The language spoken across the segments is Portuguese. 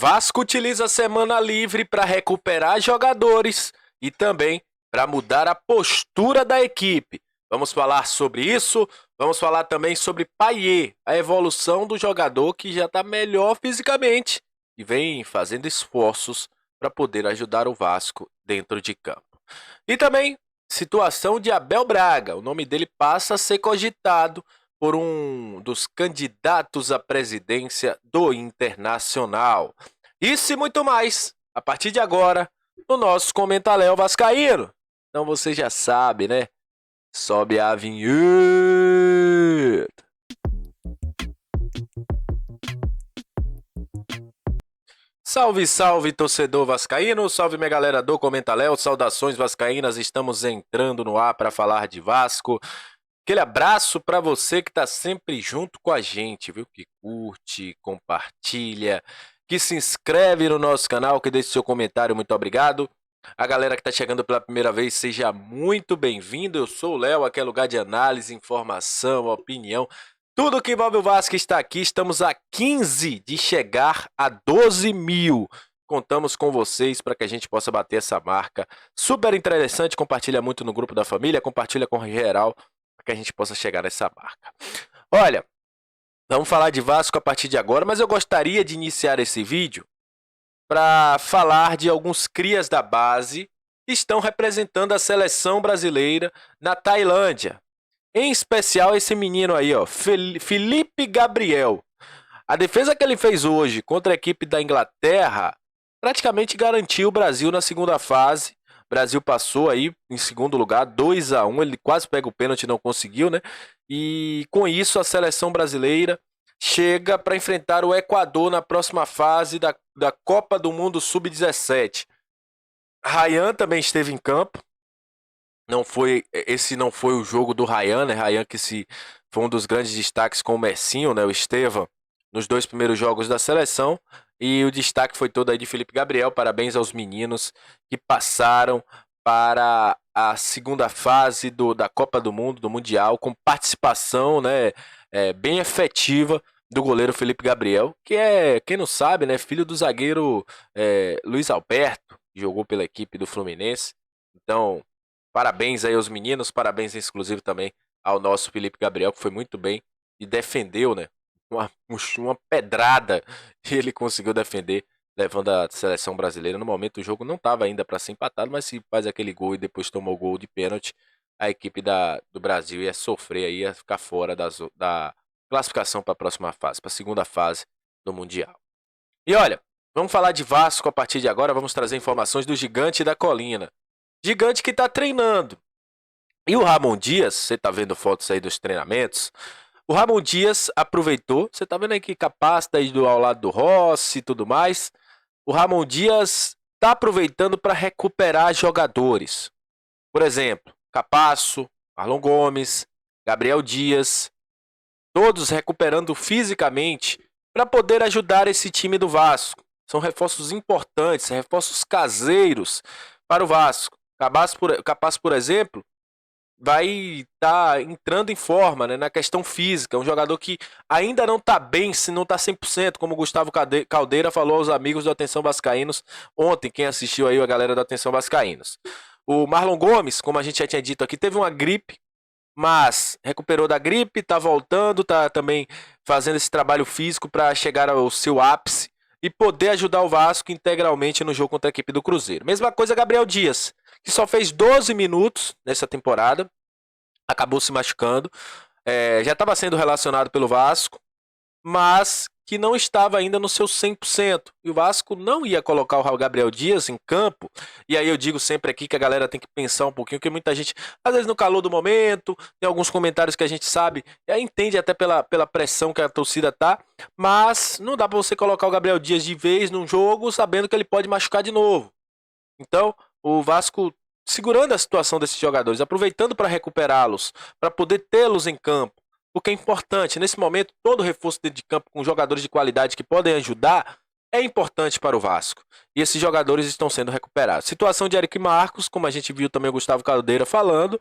Vasco utiliza a semana livre para recuperar jogadores e também para mudar a postura da equipe. Vamos falar sobre isso, vamos falar também sobre Payet, a evolução do jogador que já está melhor fisicamente e vem fazendo esforços para poder ajudar o Vasco dentro de campo. E também situação de Abel Braga, o nome dele passa a ser cogitado por um dos candidatos à presidência do Internacional. Isso e muito mais, a partir de agora, no nosso Comentaléu Vascaíno. Então você já sabe, né? Sobe a vinheta. Salve, salve, torcedor vascaíno, salve minha galera do Comentaléu, saudações vascaínas, estamos entrando no ar para falar de Vasco. Aquele abraço para você que está sempre junto com a gente, viu? Que curte, compartilha, que se inscreve no nosso canal, que deixa seu comentário, muito obrigado. A galera que está chegando pela primeira vez, seja muito bem-vindo. Eu sou o Léo, aqui é lugar de análise, informação, opinião. Tudo que envolve o Vasco está aqui. Estamos a 15 de chegar a 12 mil. Contamos com vocês para que a gente possa bater essa marca. Super interessante, compartilha muito no grupo da família, compartilha com o geral, para que a gente possa chegar nessa marca. Olha, vamos falar de Vasco a partir de agora, mas eu gostaria de iniciar esse vídeo para falar de alguns crias da base que estão representando a seleção brasileira na Tailândia. Em especial esse menino aí, ó, Felipe Gabriel. A defesa que ele fez hoje contra a equipe da Inglaterra praticamente garantiu o Brasil na segunda fase. O Brasil passou aí em segundo lugar, 2-1. Ele quase pega o pênalti, não conseguiu, né? E com isso a seleção brasileira chega para enfrentar o Equador na próxima fase da Copa do Mundo Sub-17. Ryan também esteve em campo. Esse não foi o jogo do Ryan, né? Ryan que foi um dos grandes destaques com o Messinho, né? O Estevão, nos dois primeiros jogos da seleção. E o destaque foi todo aí de Felipe Gabriel. Parabéns aos meninos que passaram para a segunda fase da Copa do Mundo, do Mundial, com participação, né, bem efetiva do goleiro Felipe Gabriel, que é, quem não sabe, né, filho do zagueiro Luiz Alberto, que jogou pela equipe do Fluminense. Então, parabéns aí aos meninos, parabéns inclusive também ao nosso Felipe Gabriel, que foi muito bem e defendeu, né, uma pedrada que ele conseguiu defender, levando a seleção brasileira. No momento o jogo não estava ainda para ser empatado, mas se faz aquele gol e depois toma o gol de pênalti, a equipe do Brasil ia sofrer aí, ia ficar fora da classificação para a próxima fase, para a segunda fase do Mundial. E olha, vamos falar de Vasco a partir de agora, vamos trazer informações do Gigante da Colina. Gigante que está treinando. E o Ramon Dias, você está vendo fotos aí dos treinamentos, o Ramon Dias aproveitou, você está vendo aí que capaz aí ao lado do Rossi e tudo mais, o Ramon Dias está aproveitando para recuperar jogadores. Por exemplo, Capasso, Marlon Gomes, Gabriel Dias, todos recuperando fisicamente para poder ajudar esse time do Vasco. São reforços importantes, reforços caseiros para o Vasco. Capaz, por exemplo, vai estar entrando em forma, né, na questão física. Um jogador que ainda não está bem, se não está 100%, como o Gustavo Caldeira falou aos amigos do Atenção Vascaínos ontem, quem assistiu aí a galera do Atenção Vascaínos. O Marlon Gomes, como a gente já tinha dito aqui, teve uma gripe, mas recuperou da gripe, está voltando, está também fazendo esse trabalho físico para chegar ao seu ápice e poder ajudar o Vasco integralmente no jogo contra a equipe do Cruzeiro. Mesma coisa Gabriel Dias, que só fez 12 minutos nessa temporada, acabou se machucando, já estava sendo relacionado pelo Vasco, mas que não estava ainda no seu 100%. E o Vasco não ia colocar o Gabriel Dias em campo. E aí eu digo sempre aqui que a galera tem que pensar um pouquinho, porque muita gente, às vezes no calor do momento, tem alguns comentários que a gente sabe, entende até pela pressão que a torcida tá, mas não dá para você colocar o Gabriel Dias de vez num jogo, sabendo que ele pode machucar de novo. Então, o Vasco segurando a situação desses jogadores, aproveitando para recuperá-los, para poder tê-los em campo. Porque é importante, nesse momento, todo reforço dentro de campo com jogadores de qualidade que podem ajudar é importante para o Vasco. E esses jogadores estão sendo recuperados. Situação de Eric Marcos, como a gente viu também o Gustavo Caldeira falando,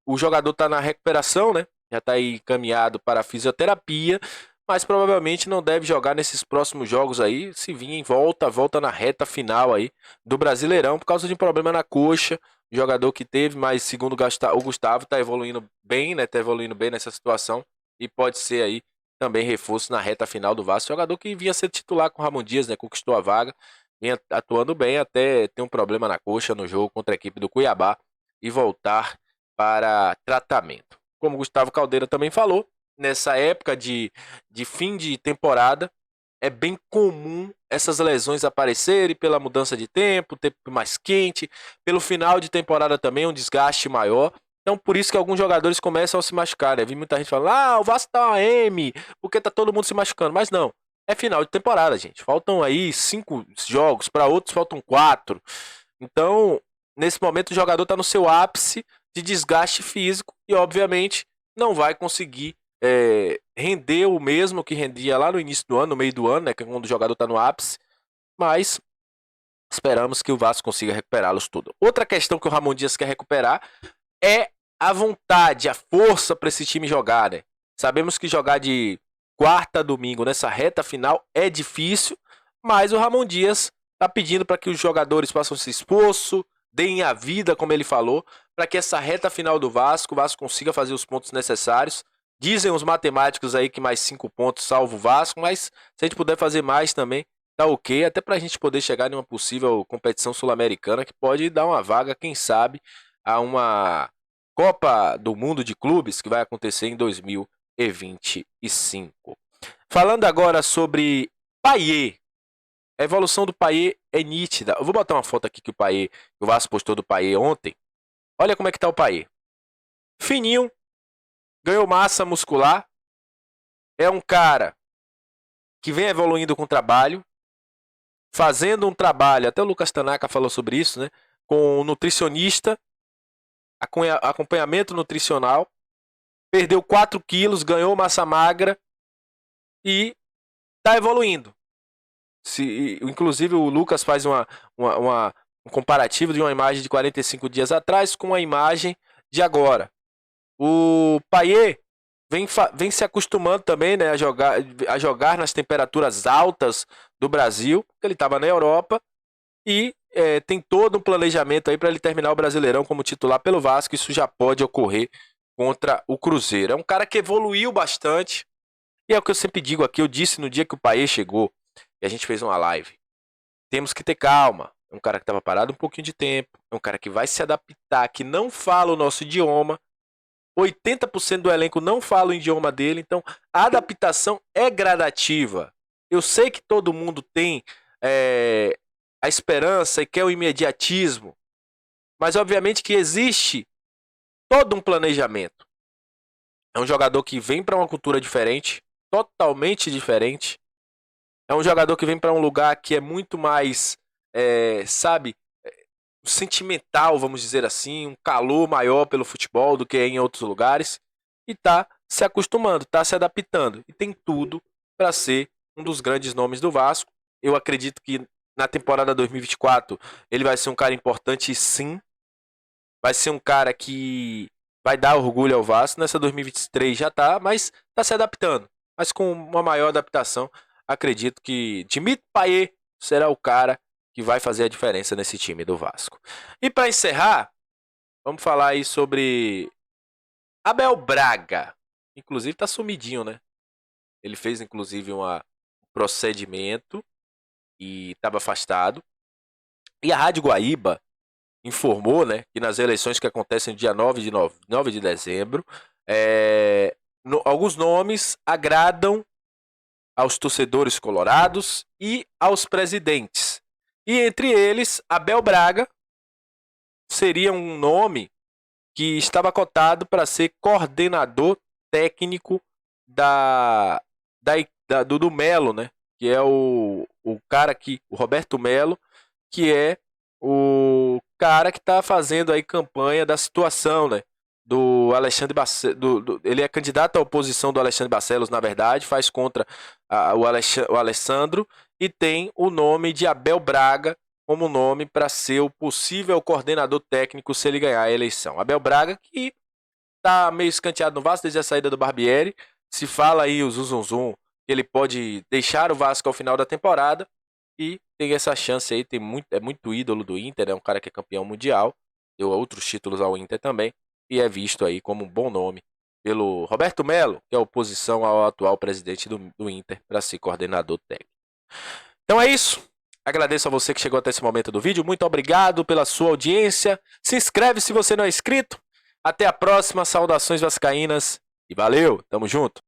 o jogador está na recuperação, né? Já está aí encaminhado para a fisioterapia, mas provavelmente não deve jogar nesses próximos jogos aí. Se vir em volta na reta final aí do Brasileirão, por causa de um problema na coxa. Jogador que teve, mas segundo o Gustavo, tá evoluindo bem, né? Tá evoluindo bem nessa situação e pode ser aí também reforço na reta final do Vasco. Jogador que vinha ser titular com o Ramon Dias, né? Conquistou a vaga, vinha atuando bem até ter um problema na coxa no jogo contra a equipe do Cuiabá e voltar para tratamento. Como o Gustavo Caldeira também falou, nessa época de fim de temporada, é bem comum essas lesões aparecerem pela mudança de tempo mais quente, pelo final de temporada também, um desgaste maior. Então, por isso que alguns jogadores começam a se machucar, né? Vi muita gente falando, o Vasco tá uma M, porque tá todo mundo se machucando. Mas não, é final de temporada, gente. Faltam aí 5 jogos, para outros faltam 4. Então, nesse momento, o jogador tá no seu ápice de desgaste físico e, obviamente, não vai conseguir render o mesmo que rendia lá no início do ano, no meio do ano, né? Que é quando o jogador tá no ápice. Mas esperamos que o Vasco consiga recuperá-los tudo. Outra questão que o Ramon Dias quer recuperar é a vontade, a força para esse time jogar, né? Sabemos que jogar de quarta a domingo nessa reta final é difícil, mas o Ramon Dias tá pedindo para que os jogadores façam esse esforço, deem a vida, como ele falou, para que essa reta final do Vasco, o Vasco consiga fazer os pontos necessários. Dizem os matemáticos aí que mais 5 pontos salva o Vasco, mas se a gente puder fazer mais também, tá ok, até para a gente poder chegar em uma possível competição sul-americana que pode dar uma vaga, quem sabe, a uma Copa do Mundo de Clubes que vai acontecer em 2025. Falando agora sobre Payet. A evolução do Payet é nítida. Eu vou botar uma foto aqui que o Vasco postou do Payet ontem. Olha como é que tá o Payet. Fininho, ganhou massa muscular, é um cara que vem evoluindo com o trabalho, fazendo um trabalho, até o Lucas Tanaka falou sobre isso, né? Com um nutricionista, acompanhamento nutricional, perdeu 4 quilos, ganhou massa magra e tá evoluindo. Inclusive o Lucas faz um comparativo de uma imagem de 45 dias atrás com a imagem de agora. O Payet vem se acostumando também, né, a jogar nas temperaturas altas do Brasil, porque ele estava na Europa e tem todo um planejamento aí para ele terminar o Brasileirão como titular pelo Vasco. Isso já pode ocorrer contra o Cruzeiro. É um cara que evoluiu bastante e é o que eu sempre digo aqui. Eu disse no dia que o Payet chegou e a gente fez uma live. Temos que ter calma. É um cara que estava parado um pouquinho de tempo, é um cara que vai se adaptar, que não fala o nosso idioma. 80% do elenco não fala o idioma dele, então a adaptação é gradativa. Eu sei que todo mundo tem a esperança e quer o imediatismo, mas obviamente que existe todo um planejamento. É um jogador que vem para uma cultura diferente, totalmente diferente. É um jogador que vem para um lugar que é muito mais, sentimental, vamos dizer assim, um calor maior pelo futebol do que em outros lugares, e tá se acostumando, tá se adaptando, e tem tudo para ser um dos grandes nomes do Vasco. Eu acredito que na temporada 2024 ele vai ser um cara importante, sim, vai ser um cara que vai dar orgulho ao Vasco. Nessa 2023 já tá, mas tá se adaptando, mas com uma maior adaptação, acredito que Dimitri Payet será o cara que vai fazer a diferença nesse time do Vasco. E para encerrar, vamos falar aí sobre Abel Braga. Inclusive tá sumidinho, né? Ele fez inclusive um procedimento e estava afastado. E a Rádio Guaíba informou, né, que nas eleições que acontecem no dia 9 de dezembro, alguns nomes agradam aos torcedores colorados e aos presidentes. E entre eles, Abel Braga seria um nome que estava cotado para ser coordenador técnico do Melo, né? Que é o cara o Roberto Melo, que é o cara que está fazendo aí campanha da situação, né? Do Alexandre Barcelos. Ele é candidato à oposição do Alexandre Barcelos, na verdade, faz contra o Alessandro, e tem o nome de Abel Braga como nome para ser o possível coordenador técnico se ele ganhar a eleição. Abel Braga, que está meio escanteado no Vasco desde a saída do Barbieri. Se fala aí o zum ele pode deixar o Vasco ao final da temporada e tem essa chance aí, é muito ídolo do Inter, é um cara que é campeão mundial, deu outros títulos ao Inter também, e é visto aí como um bom nome pelo Roberto Melo, que é oposição ao atual presidente do Inter, para ser coordenador técnico. Então é isso. Agradeço a você que chegou até esse momento do vídeo. Muito obrigado pela sua audiência. Se inscreve se você não é inscrito. Até a próxima. Saudações vascaínas. E valeu. Tamo junto.